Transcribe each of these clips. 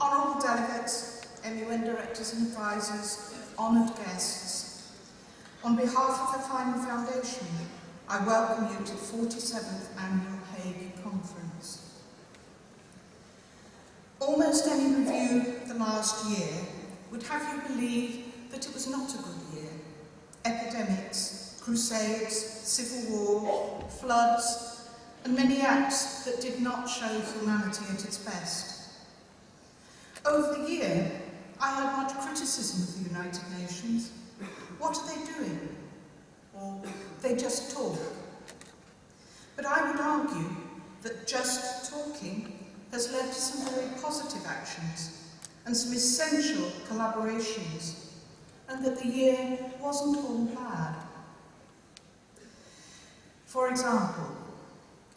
Honourable delegates, MUN directors and advisors, honoured guests, on behalf of the THIMUN Foundation, I welcome you to the 47th Annual Hague Conference. Almost any review of the last year would have you believe that it was not a good year. Epidemics, crusades, civil war, floods, and many acts that did not show humanity at its best. Over the year, I heard much criticism of the United Nations. What are they doing? Or they just talk. But I would argue that just talking has led to some very positive actions and some essential collaborations, and that the year wasn't all bad. For example,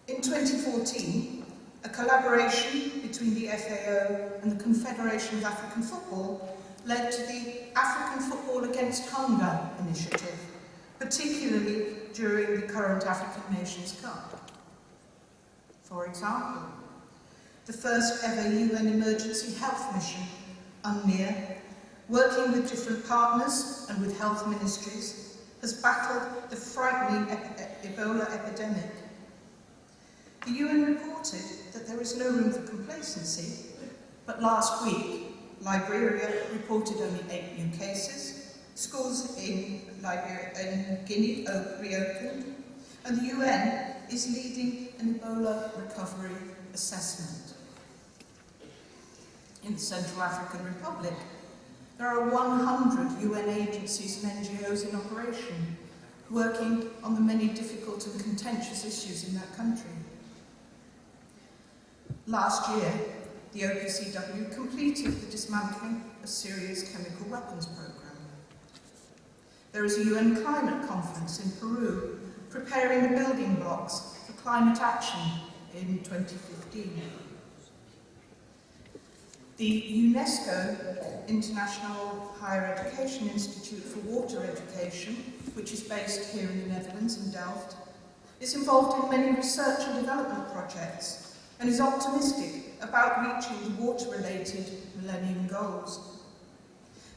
in 2014, a collaboration between the FAO and the Confederation of African Football led to the African Football Against Hunger initiative, particularly during the current African Nations Cup. For example, the first ever UN Emergency Health Mission, UNMEER, working with different partners and with health ministries, has battled the frightening Ebola epidemic. The UN reported that there is no room for complacency, but last week, Liberia reported only 8 new cases, schools in Liberia and Guinea reopened, and the UN is leading an Ebola recovery assessment. In the Central African Republic, there are 100 UN agencies and NGOs in operation, working on the many difficult and contentious issues in that country. Last year, the OPCW completed the dismantling of Syria's chemical weapons program. There is a UN climate conference in Peru preparing the building blocks for climate action in 2015. The UNESCO International Higher Education Institute for Water Education, which is based here in the Netherlands in Delft, is involved in many research and development projects and is optimistic about reaching the water-related Millennium Goals.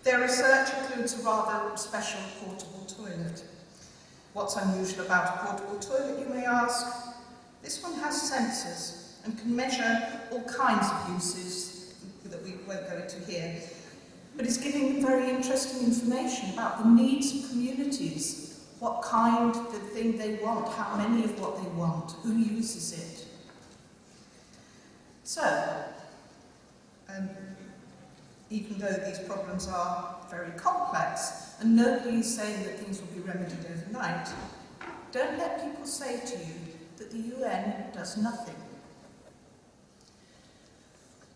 Their research includes a rather special portable toilet. What's unusual about a portable toilet, you may ask? This one has sensors and can measure all kinds of uses that we won't go into here, but it's giving very interesting information about the needs of communities, what kind of thing they want, how many of what they want, who uses it. So, even though these problems are very complex, and nobody is saying that things will be remedied overnight, don't let people say to you that the UN does nothing.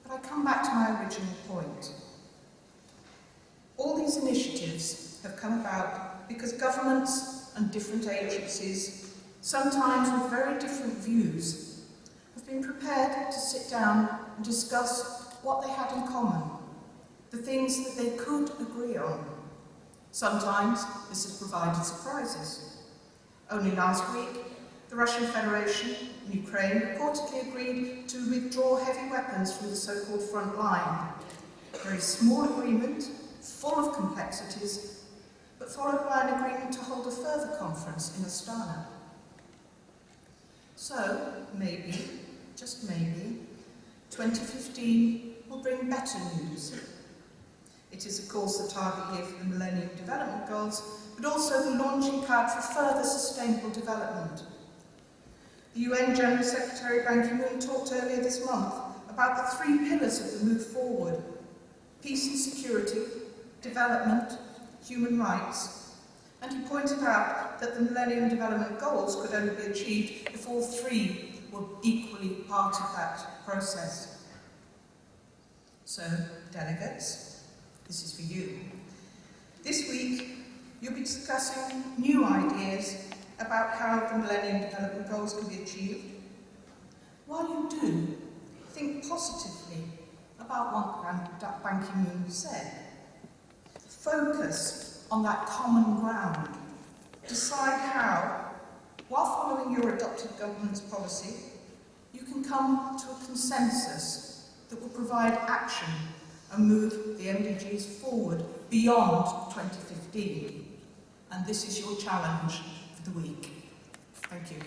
But I come back to my original point. All these initiatives have come about because governments and different agencies, sometimes with very different views, have been prepared to sit down and discuss what they had in common, the things that they could agree on. Sometimes this has provided surprises. Only last week, the Russian Federation and Ukraine reportedly agreed to withdraw heavy weapons from the so-called front line. A very small agreement, full of complexities, but followed by an agreement to hold a further conference in Astana. So, maybe, just maybe, 2015 will bring better news. It is, of course, the target year for the Millennium Development Goals, but also the launching pad for further sustainable development. The UN General Secretary Ban Ki-moon talked earlier this month about the 3 pillars of the move forward: peace and security, development, human rights, and he pointed out that the Millennium Development Goals could only be achieved if all 3 were equally part of that process. So, delegates, this is for you. This week, you'll be discussing new ideas about how the Millennium Development Goals can be achieved. While you do, think positively about what Ban Ki-moon said. Focus on that common ground. Decide how, while following your adopted government's policy, you can come to a consensus that will provide action and move the MDGs forward beyond 2015. And this is your challenge for the week. Thank you.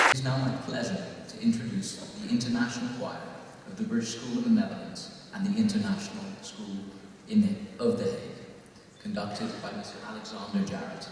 It is now my pleasure to introduce the International Choir of the British School of the Netherlands and the International School of The Hague, conducted by Mr. Alexander Jarrett.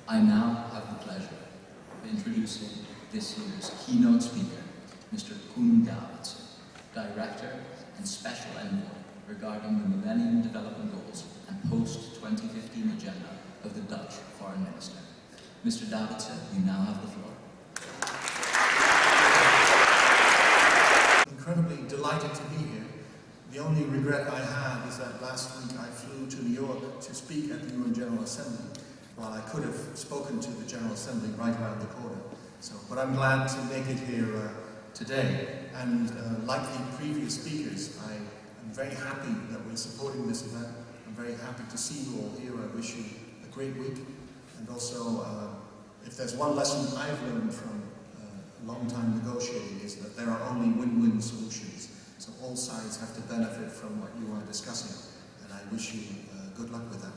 I now have the pleasure of introducing this year's keynote speaker, Mr. Koen Davidsen, Director and Special Envoy regarding the Millennium Development Goals and post-2015 agenda of the Dutch Foreign Minister. Mr. Davidsen, you now have the floor. Incredibly delighted to be here. The only regret I have is that last week I flew to New York to speak at the UN General Assembly, while I could have spoken to the General Assembly right around the corner. But I'm glad to make it here today. And like the previous speakers, I am very happy that we're supporting this event. I'm very happy to see you all here. I wish you a great week. And also, if there's one lesson I've learned from a long time negotiating, is that there are only win-win solutions. So all sides have to benefit from what you are discussing. And I wish you good luck with that.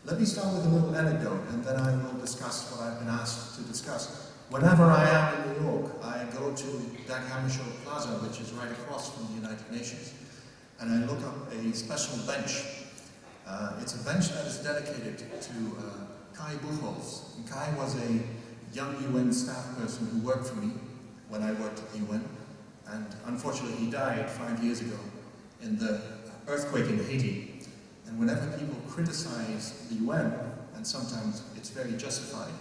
Let me start with a little anecdote, and then I will discuss what I've been asked to discuss. Whenever I am in New York, I go to Dag Hammarskjöld Plaza, which is right across from the United Nations, and I look up a special bench. It's a bench that is dedicated to Kai Buchholz. And Kai was a young UN staff person who worked for me when I worked at the UN, and unfortunately he died 5 years ago in the earthquake in Haiti. And whenever people criticize the UN, and sometimes it's very justified,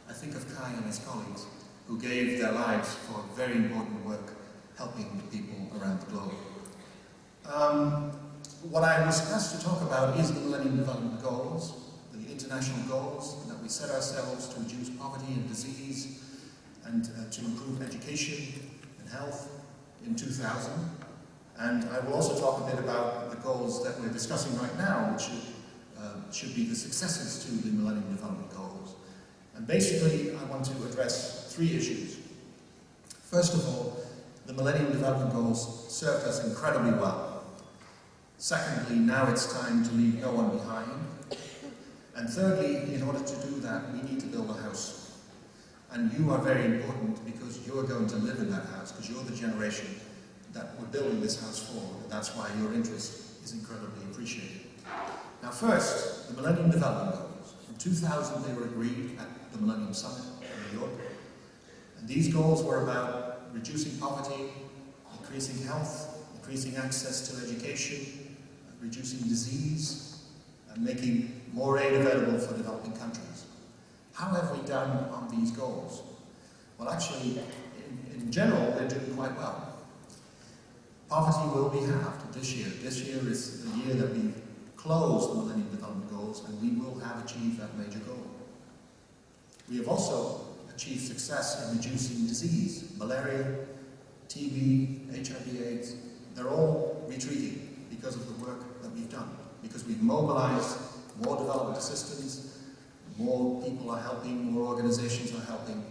I think of Kai and his colleagues who gave their lives for very important work helping people around the globe. What I was asked to talk about is the Millennium Development Goals, the international goals that we set ourselves to reduce poverty and disease and to improve education and health in 2000. And I will also talk a bit about the goals that we're discussing right now, which should be the successors to the Millennium Development Goals. And basically, I want to address 3 issues. First of all, the Millennium Development Goals served us incredibly well. Secondly, now it's time to leave no one behind. And thirdly, in order to do that, we need to build a house. And you are very important because you're going to live in that house, because you're the generation that we're building this house for, and that's why your interest is incredibly appreciated. Now first, the Millennium Development Goals. In 2000 they were agreed at the Millennium Summit in New York. And these goals were about reducing poverty, increasing health, increasing access to education, reducing disease, and making more aid available for developing countries. How have we done on these goals? Well, actually, in general, we're doing quite well. Poverty will be halved this year. This year is the year that we close the Millennium Development Goals, and we will have achieved that major goal. We have also achieved success in reducing disease. Malaria, TB, HIV/AIDS, they're all retreating because of the work that we've done, because we've mobilized more development assistance, more people are helping, more organizations are helping,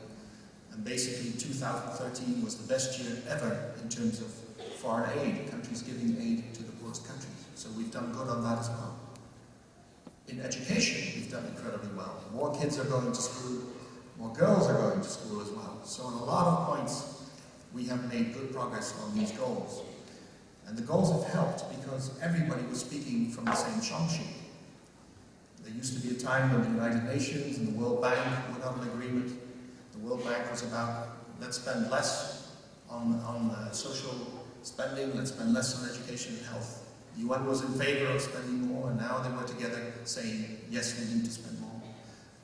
and basically 2013 was the best year ever in terms of foreign aid, countries giving aid to the poorest countries. So we've done good on that as well. In education, we've done incredibly well. More kids are going to school, more girls are going to school as well. So on a lot of points, we have made good progress on these goals. And the goals have helped because everybody was speaking from the same song sheet. There used to be a time when the United Nations and the World Bank were not in agreement. The World Bank was about, let's spend less on social spending, let's spend less on education and health. The UN was in favor of spending more, and now they were together saying, yes, we need to spend more.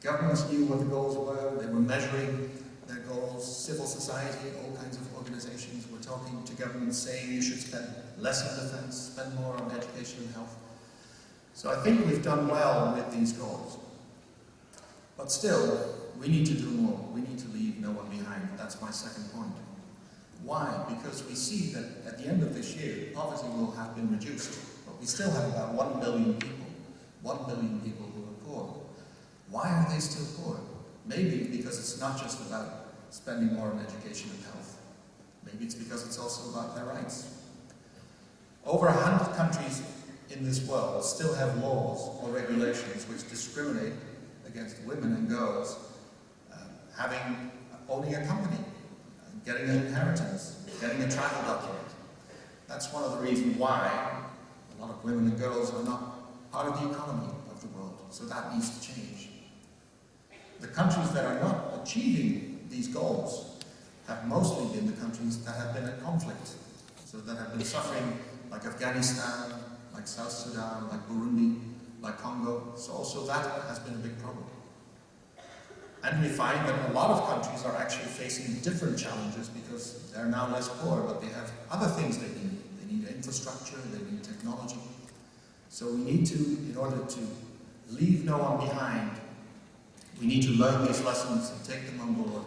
Governments knew what the goals were, they were measuring their goals. Civil society, all kinds of organizations were talking to governments saying you should spend less on defense, spend more on education and health. So I think we've done well with these goals. But still, we need to do more. We need to leave no one behind. That's my second point. Why? Because we see that at the end of this year, poverty will have been reduced, but we still have about 1 billion people. 1 billion people who are poor. Why are they still poor? Maybe because it's not just about spending more on education and health. Maybe it's because it's also about their rights. Over 100 countries in this world still have laws or regulations which discriminate against women and girls owning a company, getting an inheritance, getting a travel document. That's one of the reasons why a lot of women and girls are not part of the economy of the world. So that needs to change. The countries that are not achieving these goals have mostly been the countries that have been at conflict. So that have been suffering, like Afghanistan, like South Sudan, like Burundi, like Congo. So also that has been a big problem. And we find that a lot of countries are actually facing different challenges because they're now less poor, but they have other things they need. They need infrastructure, they need technology. So we need to, in order to leave no one behind, we need to learn these lessons and take them on board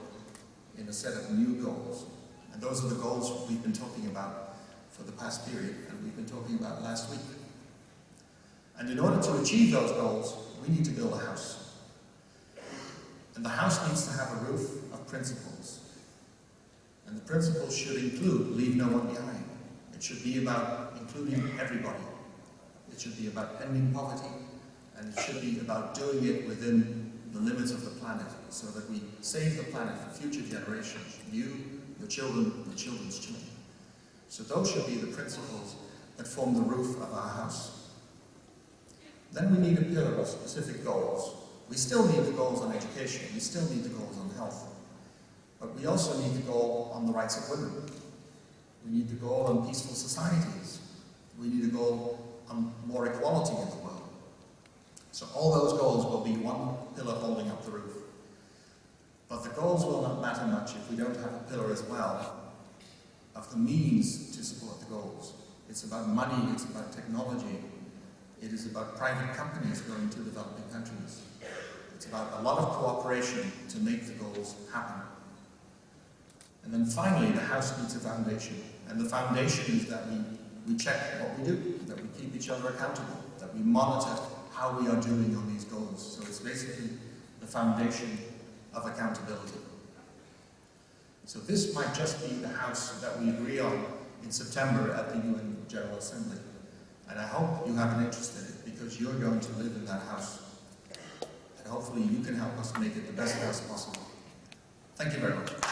in a set of new goals. And those are the goals we've been talking about for the past period, and we've been talking about last week. And in order to achieve those goals, we need to build a house. And the house needs to have a roof of principles. And the principles should include leave no one behind. It should be about including everybody. It should be about ending poverty, and it should be about doing it within the limits of the planet, so that we save the planet for future generations, you, your children, your children's children. So those should be the principles that form the roof of our house. Then we need a pillar of specific goals. We still need the goals on education, we still need the goals on health, but we also need the goal on the rights of women. We need the goal on peaceful societies. We need a goal on more equality in the world. So all those goals will be one pillar holding up the roof. But the goals will not matter much if we don't have a pillar as well of the means to support the goals. It's about money, it's about technology, it is about private companies going to developing countries. It's about a lot of cooperation to make the goals happen. And then finally, the house needs a foundation. And the foundation is that we check what we do, that we keep each other accountable, that we monitor how we are doing on these goals. So it's basically the foundation of accountability. So this might just be the house that we agree on in September at the UN General Assembly. And I hope you have an interest in it, because you're going to live in that house. And hopefully you can help us make it the best house possible. Thank you very much.